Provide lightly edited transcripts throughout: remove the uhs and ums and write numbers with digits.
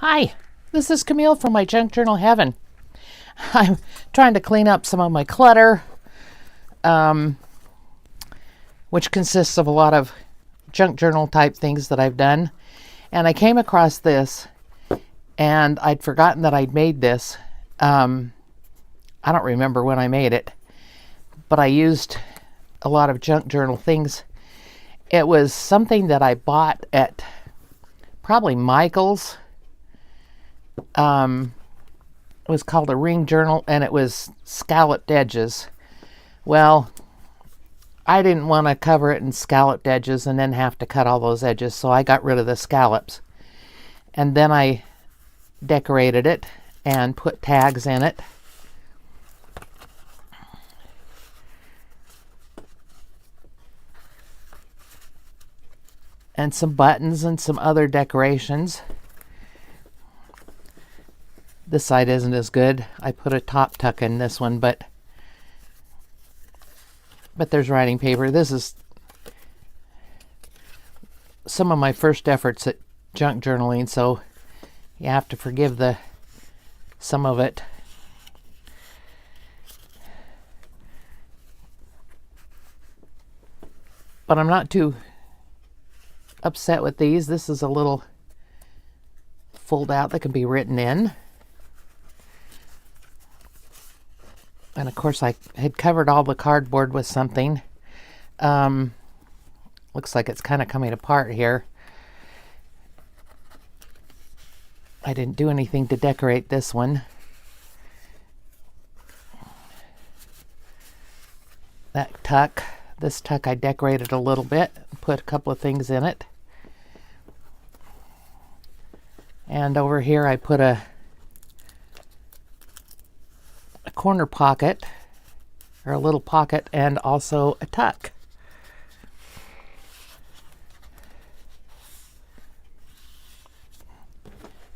Hi, this is Camille from my Junk Journal Heaven. I'm trying to clean up some of my clutter, which consists of a lot of junk journal type things that I've done. And I came across this, and I'd forgotten that I'd made this. I don't remember when I made it, but I used a lot of junk journal things. It was something that I bought at probably Michael's. It was called a ring journal, and it was scalloped edges. Well, I didn't want to cover it in scalloped edges and then have to cut all those edges, so I got rid of the scallops. And then I decorated it and put tags in it. And some buttons and some other decorations. This side isn't as good. I put a top tuck in this one, but there's writing paper. This is some of my first efforts at junk journaling, so you have to forgive some of it. But I'm not too upset with these. This is a little fold out that can be written in. And of course I had covered all the cardboard with something. Looks like it's kind of coming apart here. I didn't do anything to decorate this one. That tuck, this tuck I decorated a little bit, put a couple of things in it. And over here I put a corner pocket, or a little pocket, and also a tuck.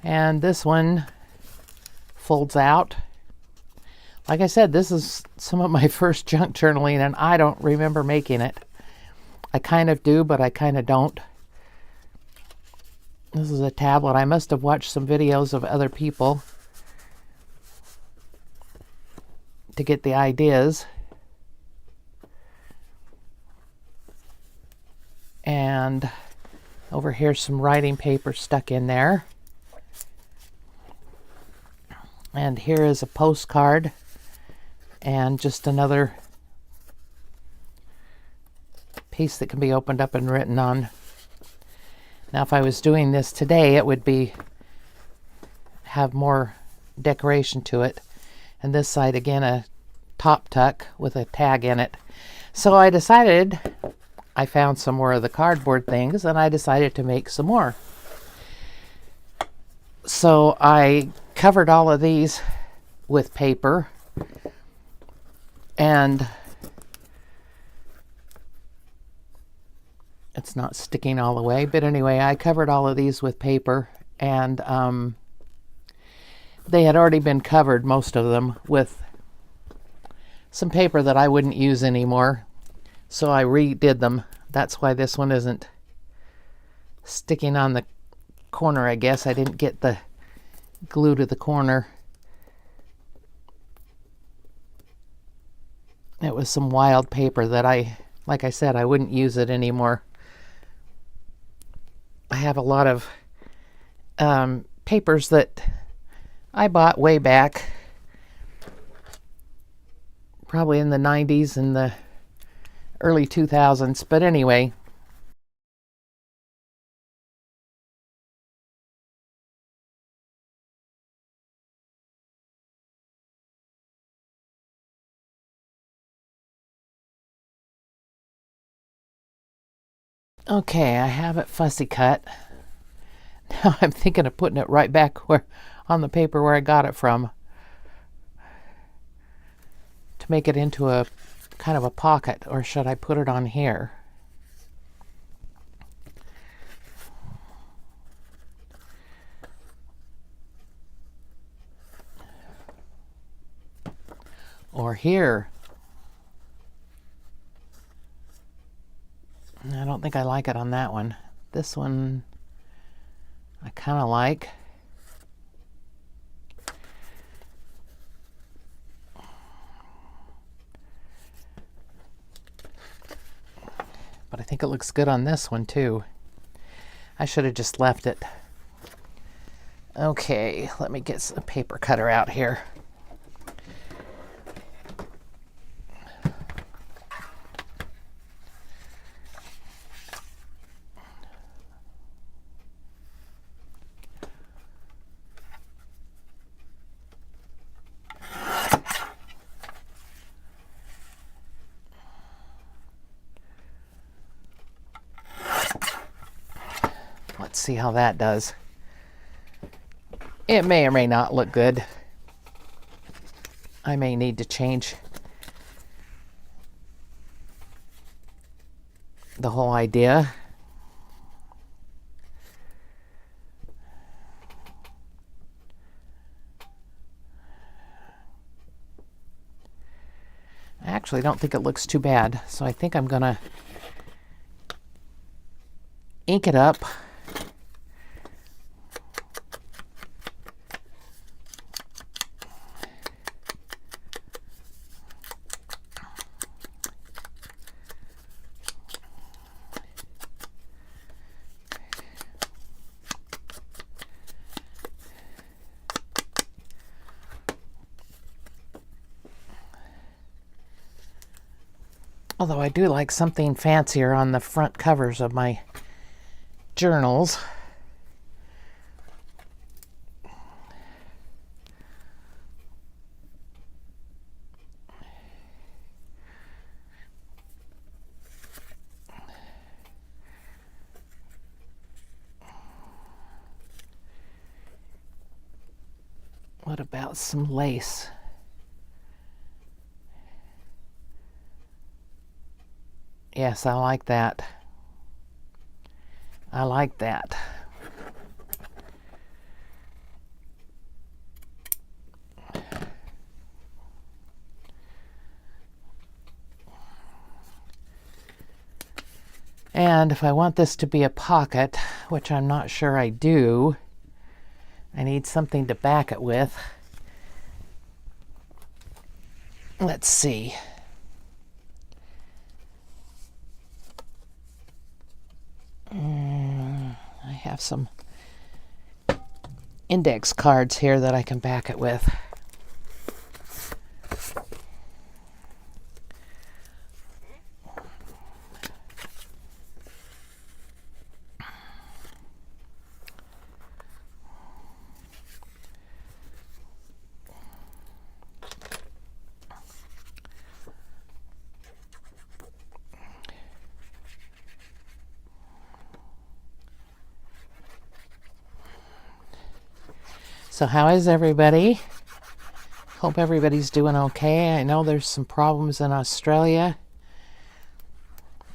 And this one folds out. Like I said, this is some of my first junk journaling, and I don't remember making it. I kind of do, but I kind of don't. This is a tablet. I must have watched some videos of other people to get the ideas. And over here some writing paper stuck in there. And here is a postcard and just another piece that can be opened up and written on. Now if I was doing this today, it would have more decoration to it. And this side again, a top tuck with a tag in it. So I decided, I found some more of the cardboard things, and I decided to make some more. So I covered all of these with paper, and it's not sticking all the way, but anyway, I covered all of these with paper, and they had already been covered, most of them, with some paper that I wouldn't use anymore. So I redid them. That's why this one isn't sticking on the corner, I guess. I didn't get the glue to the corner. It was some wild paper that like I said, I wouldn't use it anymore. I have a lot of papers that I bought way back, probably in the 90s and the early 2000s, but anyway. Okay, I have it fussy cut. Now I'm thinking of putting it right back on the paper where I got it from, to make it into a kind of a pocket, or should I put it on here? Or here? I don't think I like it on that one. This one I kind of like. but I think it looks good on this one too. I should have just left it. Okay, let me get a paper cutter out here. Let's see how that does. It may or may not look good. I may need to change the whole idea. I actually don't think it looks too bad, so I think I'm gonna ink it up. Although I do like something fancier on the front covers of my journals. What about some lace? Yes, I like that. I like that. And if I want this to be a pocket, which I'm not sure I do, I need something to back it with. Let's see. I have some index cards here that I can back it with. So how is everybody? Hope everybody's doing okay. I know there's some problems in Australia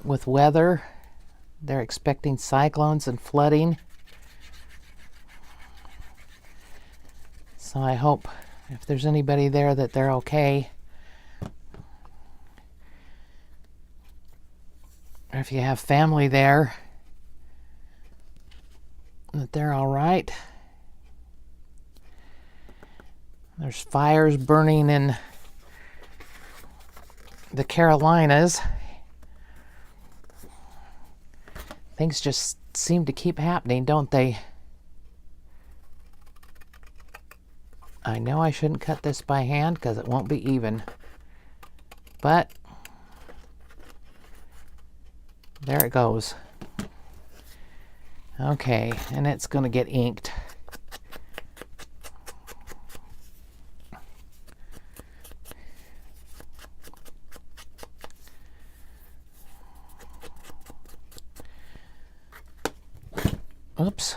with weather. They're expecting cyclones and flooding. So I hope if there's anybody there that they're okay. Or if you have family there, that they're all right. There's fires burning in the Carolinas. Things just seem to keep happening, don't they? I know I shouldn't cut this by hand because it won't be even. But there it goes. Okay, and it's going to get inked. Oops.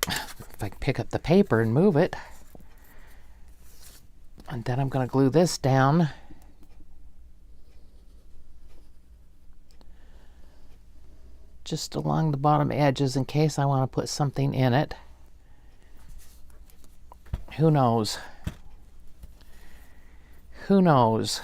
If I can pick up the paper and move it. And then I'm going to glue this down. Just along the bottom edges in case I want to put something in it. Who knows? Who knows?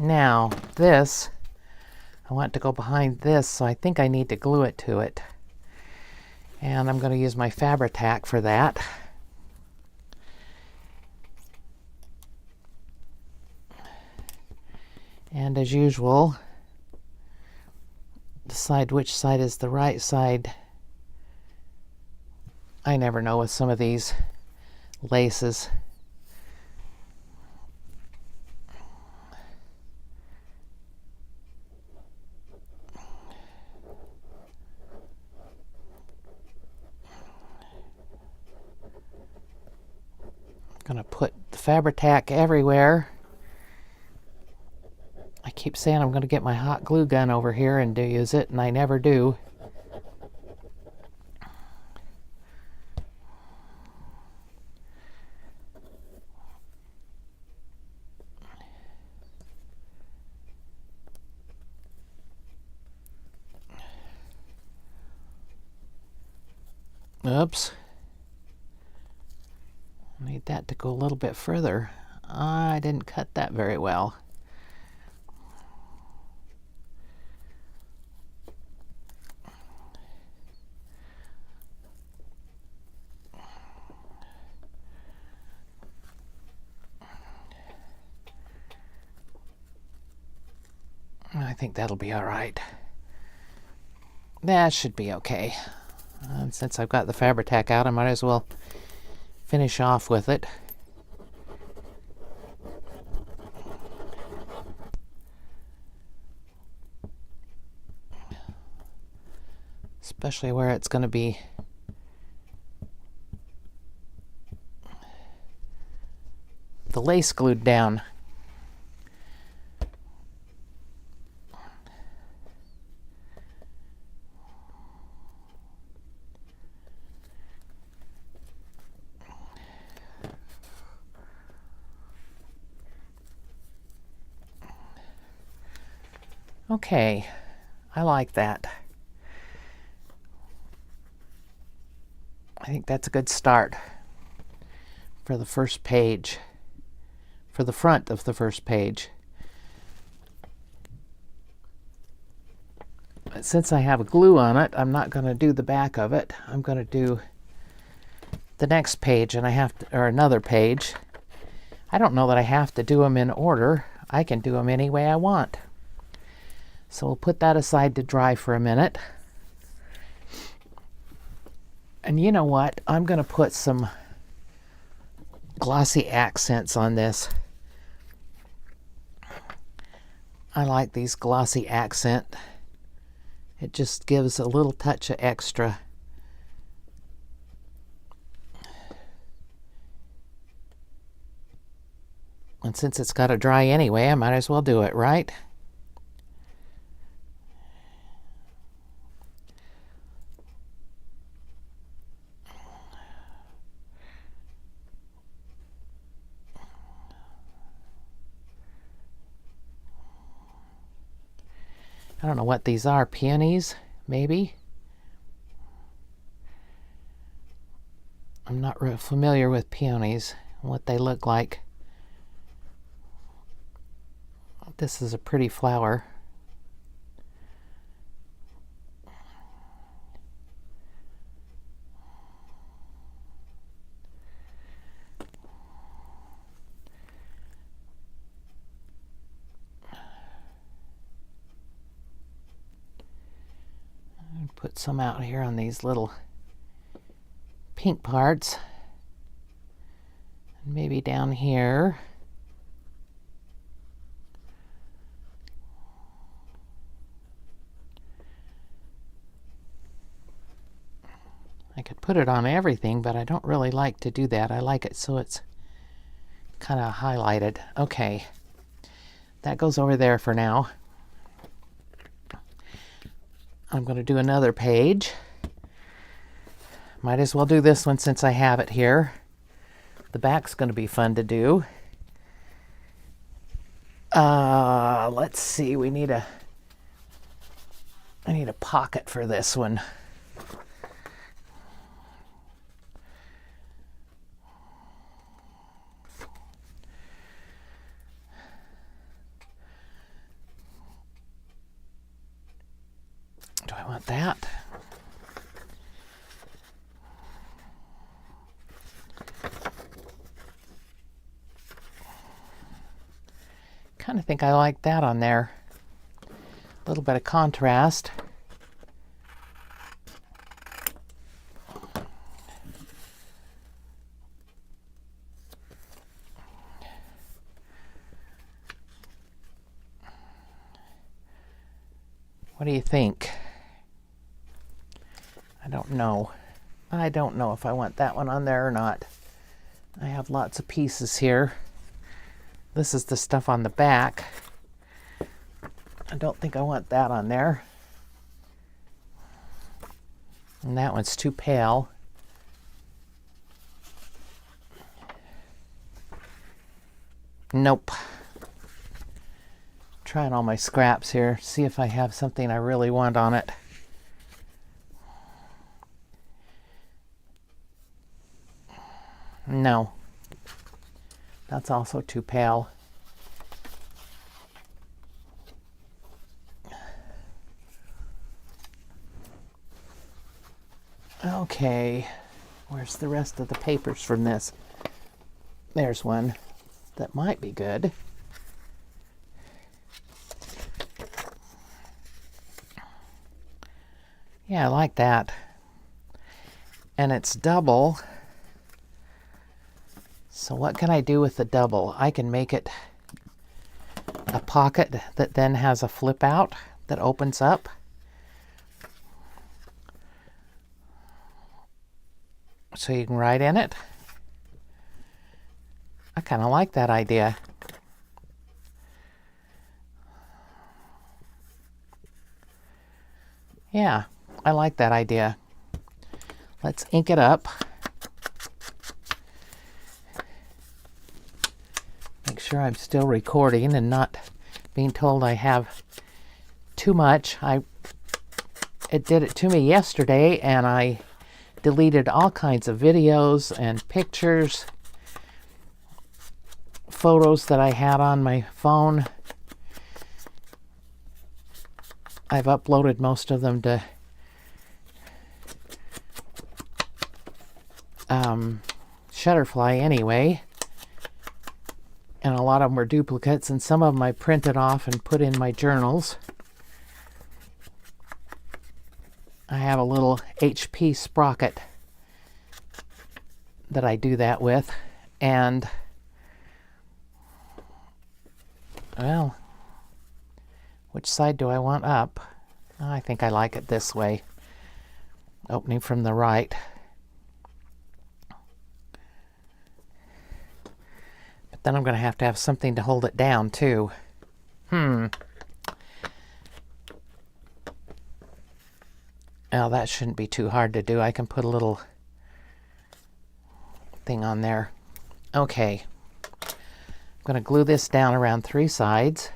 Now, this, I want to go behind this, so I think I need to glue it to it. And I'm going to use my Fabri-Tac for that. And as usual, decide which side is the right side. I never know with some of these laces. I'm going to put the Fabri-Tac everywhere. I keep saying I'm going to get my hot glue gun over here and use it, and I never do. Oops. I need that to go a little bit further. I didn't cut that very well. I think that'll be all right. That should be okay. And since I've got the Fabri-Tac out, I might as well finish off with it. Especially where it's going to be the lace glued down. Okay, I like that. I think that's a good start for the first page, for the front of the first page. But since I have a glue on it, I'm not going to do the back of it. I'm going to do the next page, and I have to, or another page. I don't know that I have to do them in order. I can do them any way I want. So we'll put that aside to dry for a minute. And you know what? I'm going to put some glossy accents on this. I like these glossy accent. It just gives a little touch of extra. And since it's got to dry anyway, I might as well do it, right? I don't know what these are, peonies, maybe? I'm not real familiar with peonies and what they look like. This is a pretty flower. Put some out here on these little pink parts. And maybe down here. I could put it on everything, but I don't really like to do that. I like it so it's kind of highlighted. Okay, that goes over there for now. I'm going to do another page. Might as well do this one since I have it here. The back's going to be fun to do. Let's see, I need a pocket for this one. Do I want that? think I like that on there. A little bit of contrast. What do you think? I don't know. I don't know if I want that one on there or not. I have lots of pieces here. This is the stuff on the back. I don't think I want that on there. And that one's too pale. Nope. Trying all my scraps here, see if I have something I really want on it. No. That's also too pale. Okay, where's the rest of the papers from this? There's one that might be good. Yeah, I like that. And it's double. So what can I do with the double? I can make it a pocket that then has a flip out that opens up. So you can write in it. I kind of like that idea. Yeah, I like that idea. Let's ink it up. Make sure I'm still recording and not being told I have too much. It did it to me yesterday, and I deleted all kinds of videos and pictures, photos that I had on my phone. I've uploaded most of them to Shutterfly anyway, and a lot of them were duplicates, and some of them I printed off and put in my journals. I have a little HP sprocket that I do that with, and well, which side do I want up? I think I like it this way, opening from the right. But then I'm going to have something to hold it down too. Now that shouldn't be too hard to do. I can put a little thing on there. Okay, I'm going to glue this down around 3 sides.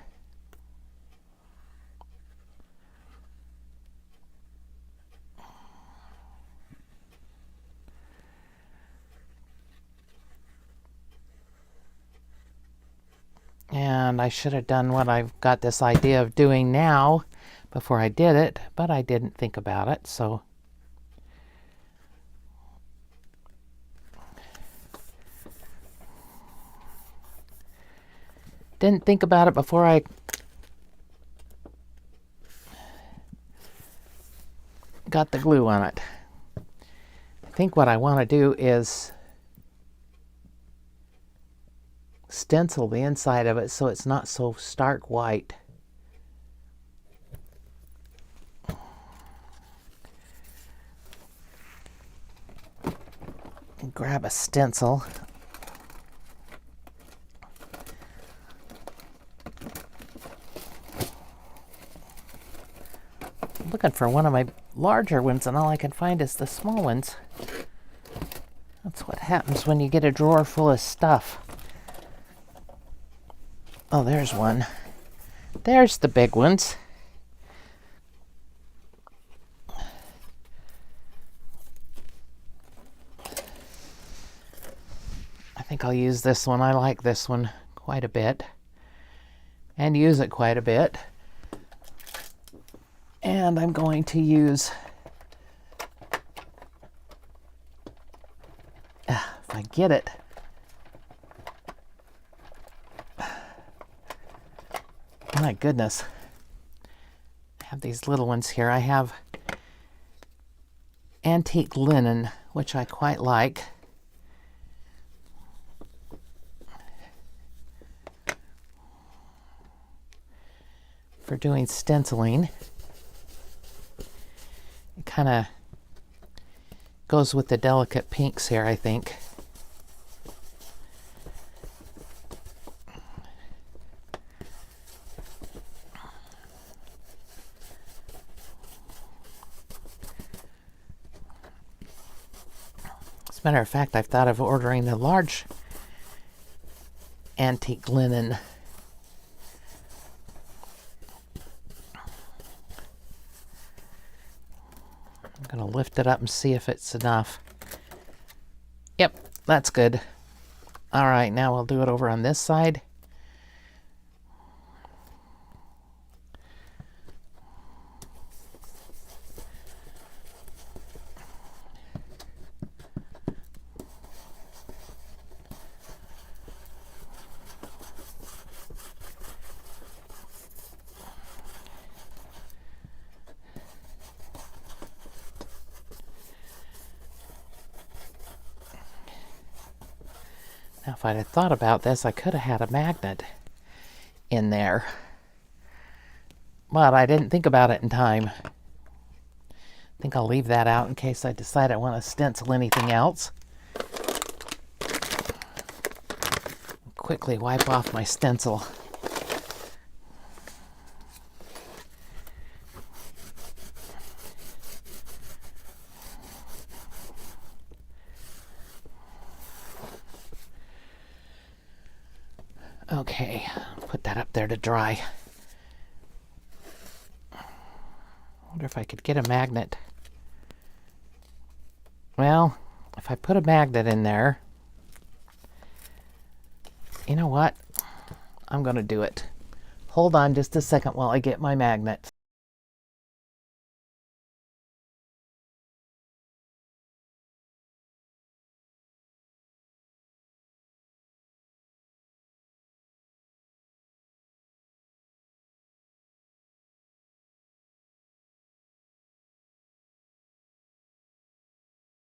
And I should have done what I've got this idea of doing now before I did it, but I didn't think about it, so didn't think about it before I got the glue on it. I think what I want to do is stencil the inside of it so it's not so stark white. Grab a stencil. I'm looking for one of my larger ones, and all I can find is the small ones. That's what happens when you get a drawer full of stuff. Oh, there's one. There's the big ones. I think I'll use this one. I like this one quite a bit and use it quite a bit. And I'm going to use, if I get it, My goodness. I have these little ones here. I have antique linen, which I quite like. For doing stenciling. It kind of goes with the delicate pinks here, I think. As a matter of fact, I've thought of ordering a large antique linen. I'm going to lift it up and see if it's enough. Yep, that's good. All right, now we'll do it over on this side. Now, if I'd have thought about this, I could have had a magnet in there. But I didn't think about it in time. I think I'll leave that out in case I decide I want to stencil anything else. Quickly wipe off my stencil. Okay, put that up there to dry. Wonder if I could get a magnet. Well, if I put a magnet in there, you know what? I'm going to do it. Hold on just a second while I get my magnet.